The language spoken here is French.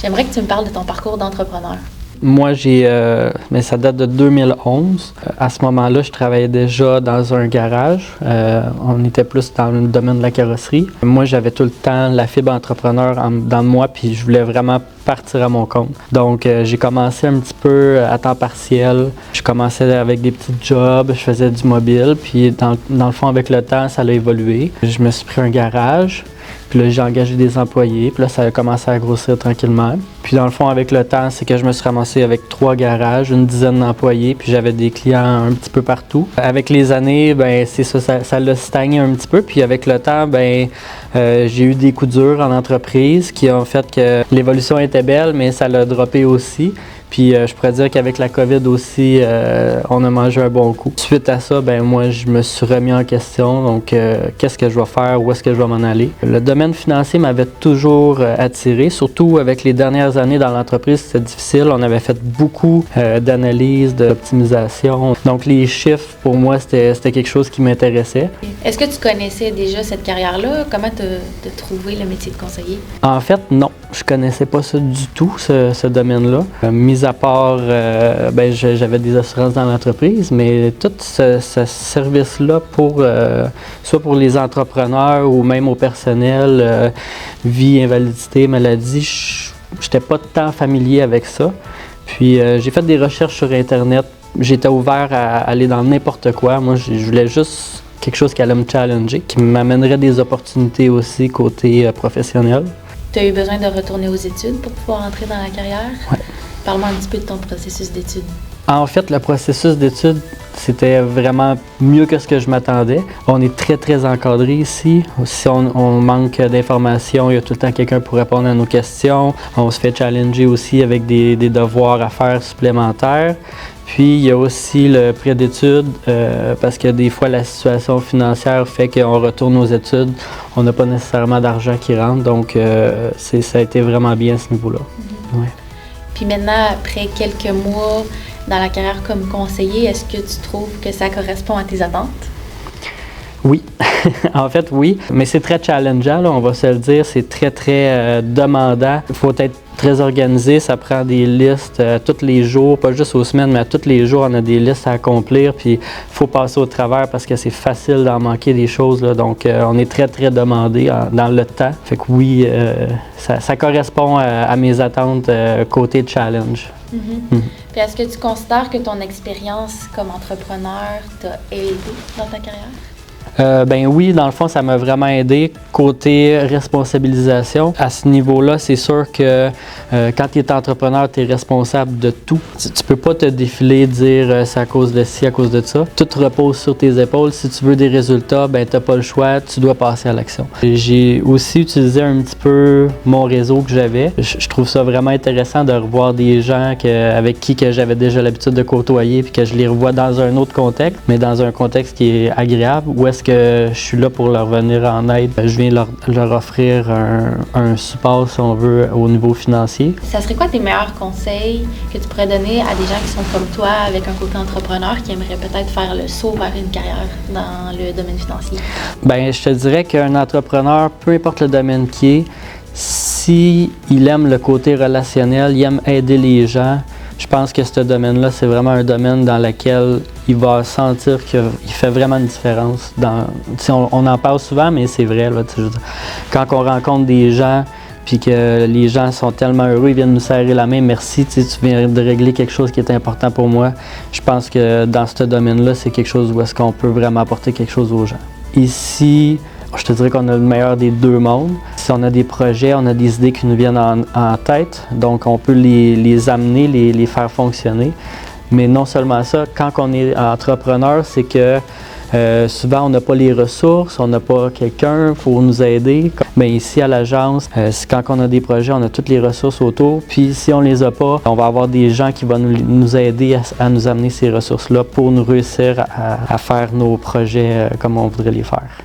J'aimerais que tu me parles de ton parcours d'entrepreneur. Moi, mais ça date de 2011. À ce moment-là, je travaillais déjà dans un garage. On était plus dans le domaine de la carrosserie. Moi, j'avais tout le temps la fibre entrepreneur dans moi, puis je voulais vraiment partir à mon compte. Donc, j'ai commencé un petit peu à temps partiel. Je commençais avec des petits jobs, je faisais du mobile, puis dans le fond, avec le temps, ça a évolué. Je me suis pris un garage. Puis là, j'ai engagé des employés. Puis là, ça a commencé à grossir tranquillement. Puis dans le fond, avec le temps, c'est que je me suis ramassé avec 3 garages, une dizaine d'employés, puis j'avais des clients un petit peu partout. Avec les années, ben c'est ça l'a stagné un petit peu. Puis avec le temps, j'ai eu des coups durs en entreprise qui ont fait que l'évolution était belle, mais ça l'a droppé aussi. Puis je pourrais dire qu'avec la COVID aussi, on a mangé un bon coup. Suite à ça, moi, je me suis remis en question. Donc, qu'est-ce que je vais faire? Où est-ce que je vais m'en aller? Le domaine financier m'avait toujours attiré, surtout avec les dernières années dans l'entreprise, c'était difficile. On avait fait beaucoup d'analyses, d'optimisation. Donc, les chiffres, pour moi, c'était quelque chose qui m'intéressait. Est-ce que tu connaissais déjà cette carrière-là? Comment tu as trouvé le métier de conseiller? En fait, non. Je connaissais pas ça du tout, ce domaine-là. Mis à part, j'avais des assurances dans l'entreprise, mais tout ce service-là soit pour les entrepreneurs ou même au personnel, vie, invalidité, maladie, je n'étais pas tant familier avec ça. Puis j'ai fait des recherches sur Internet. J'étais ouvert à aller dans n'importe quoi. Moi, je voulais juste quelque chose qui allait me challenger, qui m'amènerait des opportunités aussi côté professionnel. Tu as eu besoin de retourner aux études pour pouvoir entrer dans la carrière? Oui. Parle-moi un petit peu de ton processus d'études. En fait, le processus d'études, c'était vraiment mieux que ce que je m'attendais. On est très, très encadré ici. Si on manque d'informations, il y a tout le temps quelqu'un pour répondre à nos questions. On se fait challenger aussi avec des devoirs à faire supplémentaires. Puis, il y a aussi le prêt d'études, parce que des fois, la situation financière fait qu'on retourne aux études. On n'a pas nécessairement d'argent qui rentre, donc ça a été vraiment bien à ce niveau-là. Mm-hmm. Ouais. Puis maintenant, après quelques mois dans la carrière comme conseiller, est-ce que tu trouves que ça correspond à tes attentes? Oui, en fait, oui, mais c'est très challengeant, là, on va se le dire, c'est très, très demandant. Il faut être très organisé, ça prend des listes tous les jours, pas juste aux semaines, mais à tous les jours, on a des listes à accomplir, puis il faut passer au travers parce que c'est facile d'en manquer des choses, là, donc on est très, très demandé dans le temps. Fait que oui, ça correspond à mes attentes côté challenge. Mm-hmm. Mm-hmm. Puis est-ce que tu considères que ton expérience comme entrepreneur t'a aidé dans ta carrière? Oui, dans le fond, ça m'a vraiment aidé. Côté responsabilisation, à ce niveau-là, c'est sûr que quand tu es entrepreneur, tu es responsable de tout. Tu peux pas te défiler, dire c'est à cause de ci, à cause de ça. Tout repose sur tes épaules. Si tu veux des résultats, tu n'as pas le choix, tu dois passer à l'action. J'ai aussi utilisé un petit peu mon réseau que j'avais. Je trouve ça vraiment intéressant de revoir des gens avec qui j'avais déjà l'habitude de côtoyer puis que je les revois dans un autre contexte, mais dans un contexte qui est agréable. Où est-ce que je suis là pour leur venir en aide? Je viens leur offrir un support, si on veut, au niveau financier. Ça serait quoi tes meilleurs conseils que tu pourrais donner à des gens qui sont comme toi, avec un côté entrepreneur, qui aimeraient peut-être faire le saut vers une carrière dans le domaine financier? Je te dirais qu'un entrepreneur, peu importe le domaine qu'il est, s'il aime le côté relationnel, il aime aider les gens, je pense que ce domaine-là, c'est vraiment un domaine dans lequel il va sentir qu'il fait vraiment une différence. On en parle souvent, mais c'est vrai. Là, quand on rencontre des gens puis que les gens sont tellement heureux, ils viennent nous serrer la main, merci, tu viens de régler quelque chose qui est important pour moi. Je pense que dans ce domaine-là, c'est quelque chose où est-ce qu'on peut vraiment apporter quelque chose aux gens. Ici, je te dirais qu'on a le meilleur des deux mondes. Si on a des projets, on a des idées qui nous viennent en tête, donc on peut les amener, les faire fonctionner. Mais non seulement ça, quand on est entrepreneur, c'est que souvent on n'a pas les ressources, on n'a pas quelqu'un pour nous aider. Mais ici à l'agence, quand on a des projets, on a toutes les ressources autour. Puis si on les a pas, on va avoir des gens qui vont nous aider à nous amener ces ressources-là pour nous réussir à faire nos projets comme on voudrait les faire.